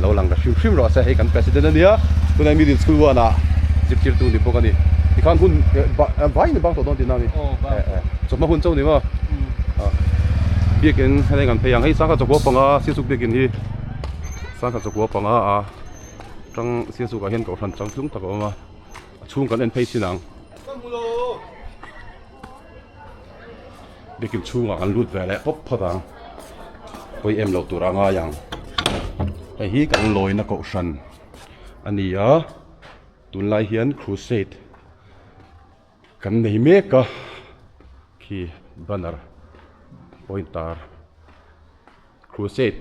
lâu lăng cái phim rồi sẽ hay cái president này tôi này middle school wa na, chip chip tu đi bộ cái này, thì khán hun vài người bang hồ đón đi nào đi, chụp mà hun châu đi mà, biết cái hay cái培养hay sang cái chụp bóng à, Sialsuk biết cái gì, sang cái chụp bóng à, trong Sialsuk cái hiện cầu thành trong chúng ta có mà, chung cái anh phải xin năng, biết cái chung à, anh lút về lại bóp phát năng. Oi em lo tu ranga yang ai hi kan loi na ko san ania tun lai hian crusade kan nei me ka khi banner pointer crusade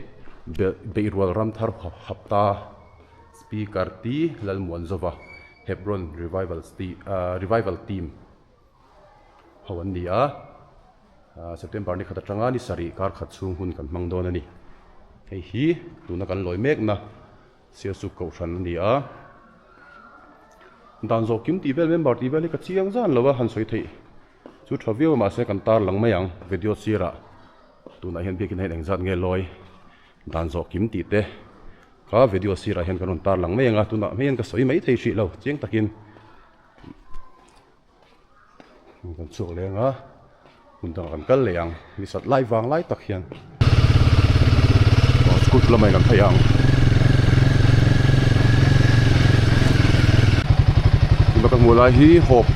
be rwal ram thar hapta speaker ti lal monzova Hebron revival team hawan dia September ni khata tanga ni sari kar khat chung hun kan mang don ani hei hi tuna kan loi mek na Sialsuk ko ran ni a dan zo kim ti vel member ti vel ka chiang zan lowa han soi thei chu thavio ma se kan tar lang mayang video sira tuna hian bikin hen engzat nge loi dan zo kim ti te ka video sira hian kan tar lang mayanga tuna hian ka soi mai thei shi lo chiang takin kan chu lenga undang kan kal leang mi sat lai wang lai tak hian school lamai kan thayang bakang mulai hi Hope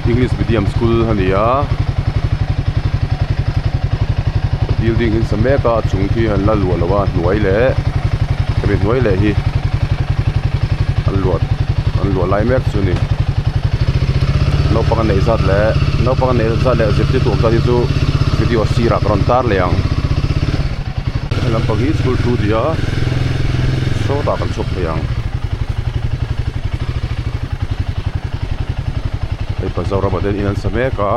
English medium school hania building in sameka chung thi han la lu lawa nuai le kami nuai le hi an luat lai mek chu ni no pa nei zat le zip ti tu ka hi chu video sira kron tar leang lam pa gi school tu dia so ta kan chok leang ai pa zawra baden inan sameka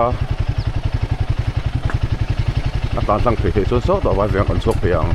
atan sang phe so da wa veng kan chok leang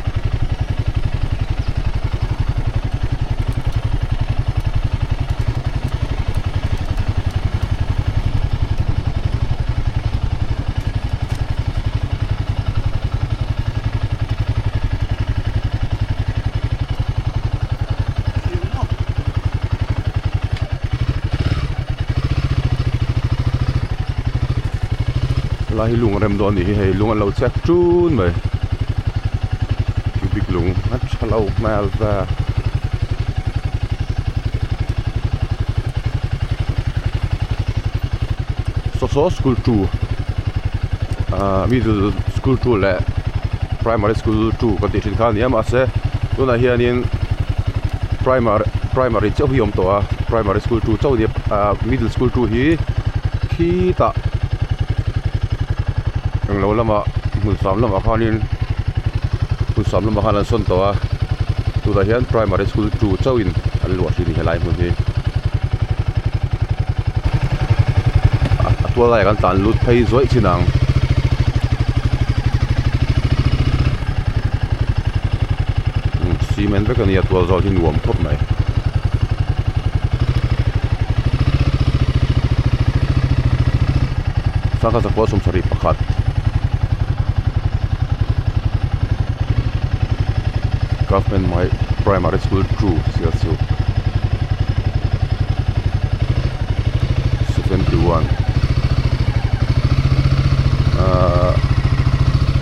lai lung rem don ni hei lung an lo chek chun mai big lung hat chalo mal va so school 2 middle school 2 le primary school 2 kan ti thin khan niam ase tuna hianin primary chau hiom to a primary school 2 chau ni middle school 2 hi khi ta ang lo lama mun sam lama khanin mun sam lama khanan son to a tu da hian primary school 2 chawin an lo thi ni helai mun hi atwa lai kan tan lut phei zoi chinang cement vek ani atwal zo hi nuam khop mai saka zakwa som sari pakhat government my primary school true Sialsuk 71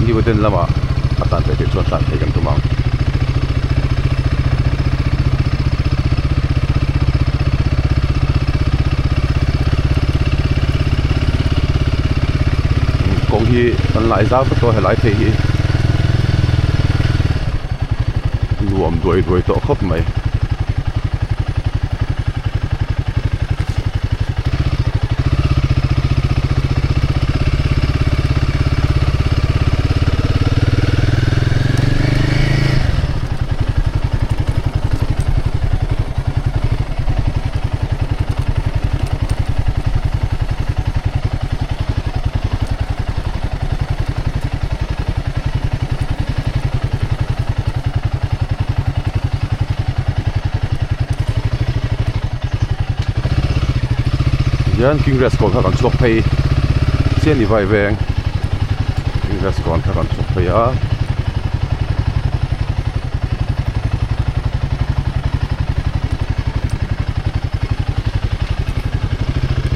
ni waden lama atan te chuan tan te kan tumang kong hi an lai zau to helai the hi nuam doi to khop mai yan king restaurant kan chok phei chen ni vai veng king restaurant kan chok phei a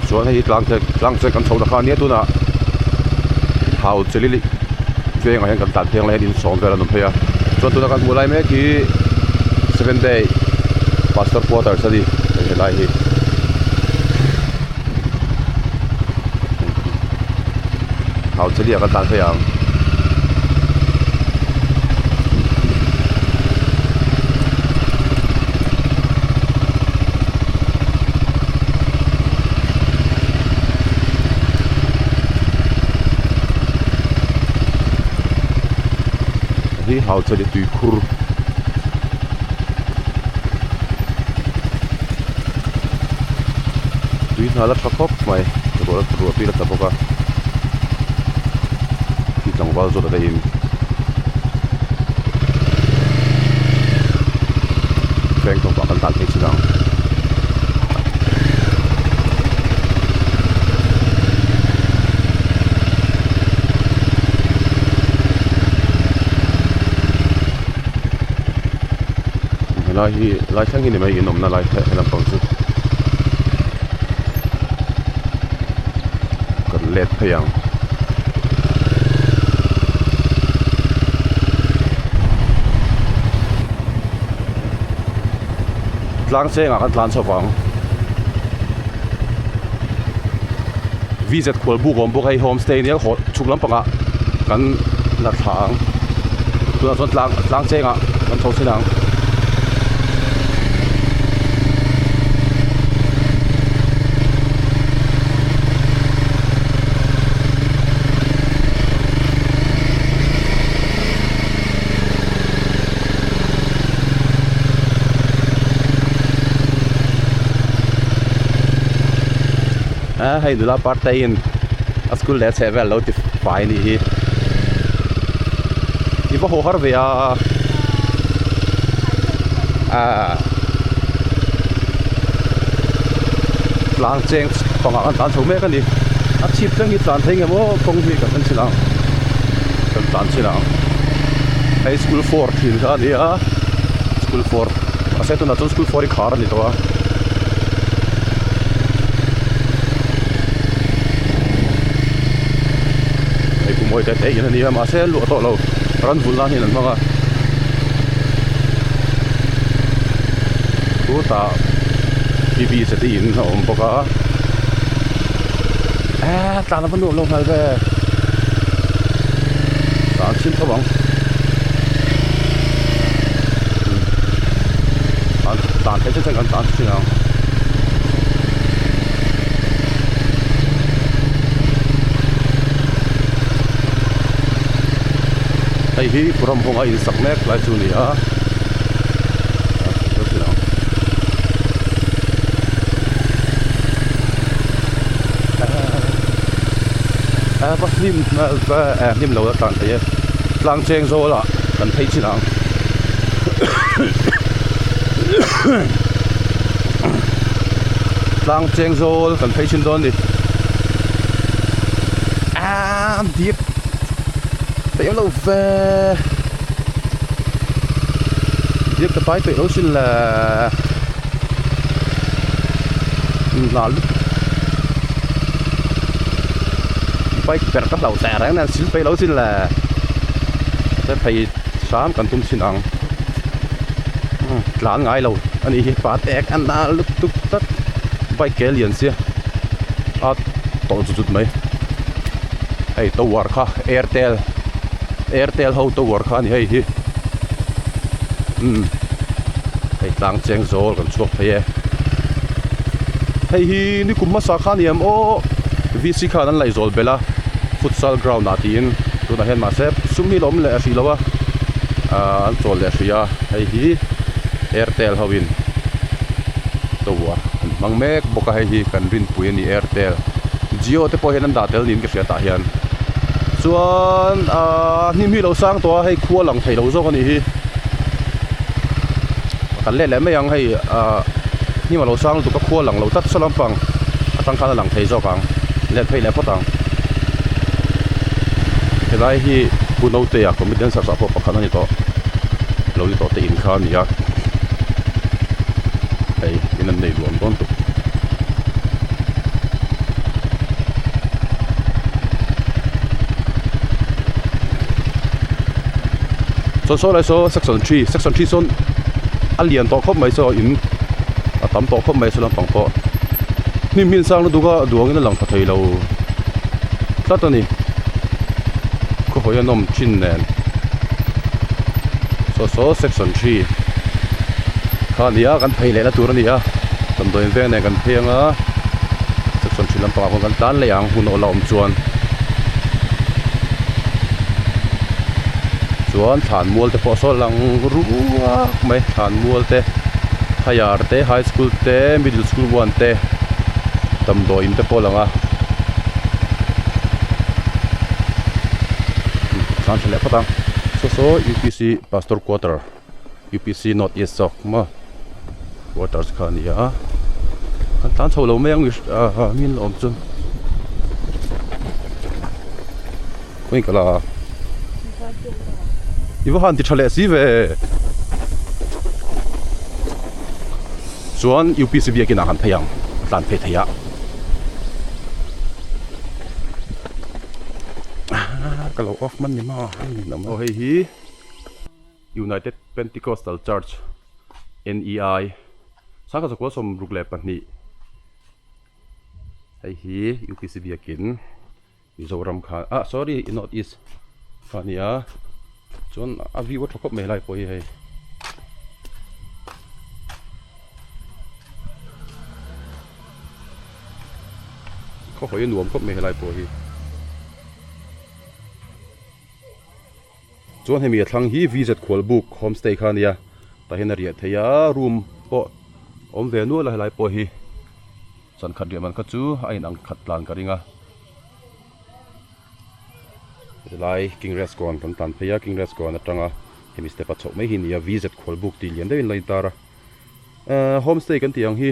chuan hei tlang che kan chho na kha ni tu na hau cheli veng a hen kan tan theng lai din song vera nom phei a chuan tu na kan mulai me ki 7 day pastor quarter sadi helai hi hậu sẽ đi ở tan thấy không? Thì hậu sẽ đi tùy khur. Tùy nó là phát khóc mày, rồi là rồi tùy là tập bốc à. Trong vào rồi đây phèn trong vào tan thế chứ nào lại thằng này mày yên ổn na lại thế làm bao nhiêu cần lết thấy không lang xe ngã kan tlan sawang visit khol bu gom bu kai homestay ne ho chuklam panga kan la thang tu na son lang xe ngã kan thau sinang hay là partai in school let's have a lot of fine hi iba ho har ve lang cheng panga kan tan chho me kan ni a chip tang hi tan theng mo kong hi kan chilang kan tan chilang high school 4 thil ha ni a school 4 ase to na to school 4 khar ni to mỗi cái thế này mà sẽ lụa tổ lâu rắn vun lan hiện mà cú ta BB sẽ tin họ ông bọc ta nó vẫn luôn lâu hơn về ta xin các bạn ta thấy chắc chắn ta xin nào đây hi from hong ai sak mek lai chu ni bắt nim nim lâu tan thấy lang cheng zo la kan thấy chi nào tlang cheng zol kan phei chin don ni diep phải lo về diep cái bài phải lo xin là lúc bài bẹt các đầu tè đấy nên xin phải lo xin là sẽ phải sáng cần tung xin ăn láng ngay lâu anh ấy phá tẹt anh đã lúc túc tất bài kế liền xia tổ chút mấy hay tàu war kha Airtel hậu tàu war kha ni hay hay tang cheng zol kan chuak phei hi ni kum ma sa kha ni am o VC kha nan lai zol bela futsal ground atin tu na hen ma se sumi lom le a fi lawa an chol le ria hi Airtel hawin tàu war mang mek boka hi kan rin pui ni Airtel Jio te po henan datel nin ke ria ta hian chuan hnim hi lo sang to hei khua lang thei lo zo kan hi kan le mai ang hei ni ma lo sang tu ka khua lang lo tat salam pang atang khan lang thei zo kang le thei le potang helai hi puno te ya commitment sa po pakhan ni to lo ni to te in khan ya hei inan nei duam don tu so lại số section 3 son alien to khop mai so in atam to khop mai so lam pang po min sang lu ga duang in lang thei lo tatani ko hoyanom chin nen so section 3 khania kan thei le la tur ni a tam doi ve ne kan phenga section 3 lam pang kan tan le yang hun ola chuan chuan than mual te pawh saw lang ruak mai than mual te hayar te high school te middle school 1 te tam do in te pawh langa san chhle patang so UPC pastor quarter UPC north east sok ma quarters khania kan tan chho lo mai ang min om chun koin kala iwa han ti thale si ve chuan UPC bia kina han pheyang tlan phei theya kalo off man ni ma ni nam o hei hi United Pentecostal Church NEI saka so ko som rukle pani hei hi UPC bia kin Mizoram khan sorry not east khania chuan a view thokop me lai poi hei ko hoi nuam kop me lai poi chuan hemi thlang hi VZ khol book homestay khania ta hen ria theya room po om ve nu la lai poi hi chan khat riaman kha chu ain ang khat plan karinga lai king restaurant kan tan phaya king restaurant atanga hemi step a chok mai hi nia VZ khol book ti lian dein lai tara homestay kan tiang hi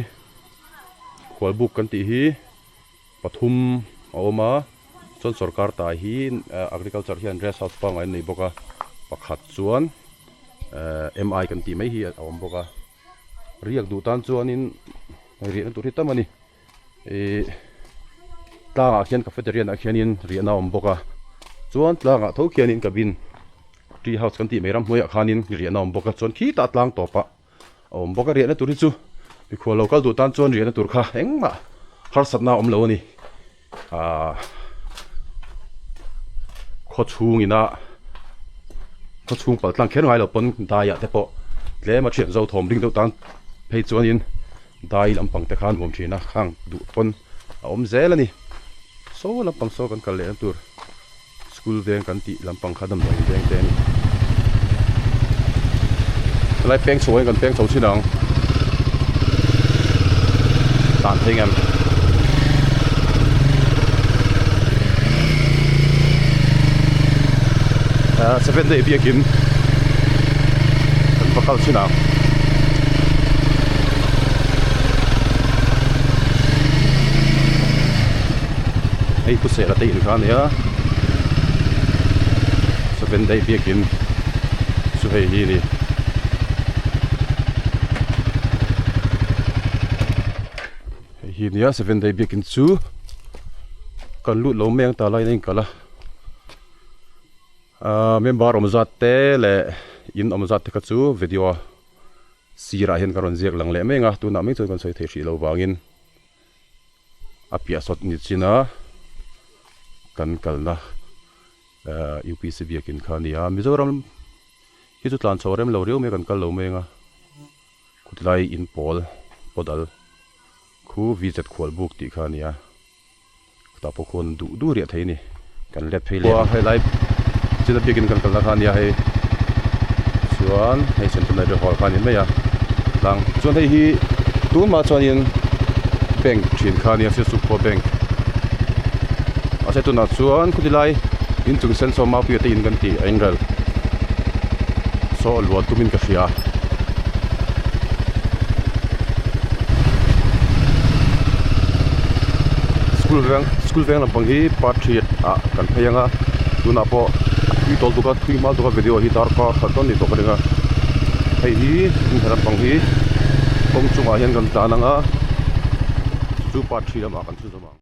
khol book kan ti hi pathum oma chon sarkar ta hi agriculture hian rest house pang ai nei boka pakhat chuan MI kan ti mai hi awm boka riak du tan chuanin ri an turi tamani tanga khian cafeteria a khianin ri na awm boka chuan tlanga tho khianin cabin tree house kan ti meram hnuai khanin ri na awm boka chuan khi ta tlang topa awm boka ri na turi chu mi kho local du tan chuan ri na tur kha engma har satna om lo ni kho chung pal tlang khen ngai lo pon daya te po tle ma thian zo thom ding do tan phei chuanin dai lampang te khan hom thina khang du pon om zel ani so lampang so kan kal le tur school veng kan ti lampang khadam dong veng te ni lai peng choi kan peng chau chinang tan thengam 7 day biakin kan bakal sina ei ku se la te in khan ya 7 day biakin su hei hi ni hi nia 7 day biakin chu kan lut lo meng ta lai ning kala member omzat te le in omzat te ka chu video sira hen karon ziak lang le menga tu na mi chu kan soi the hri lo wangin apia sot ni china kan kalna UPC biakin khania Mizoram hi chu tlan chorem lo riu me kan kal lo menga kutlai in pol podal khu VZ khol buk ti khania ta po khon du ria theini kan let phei le hai live china biakin kan kal na khania hei chuan hei sentinel hol khanin me ya lang chuan hei hi tu ma chuan in bank thin khania Sialsuk bank ase tu na chuan kutilai in chung sen so ma pi te in kan ti angle so lo tumin ka hria school veng lampang hi patriot kan phayanga tuna po tui tol tuka tui mal tuka video hi tar ka khaton ni to krenga hei hi in lampang hi kong chunga hian kan ta nanga chu patriot ma kan chu zama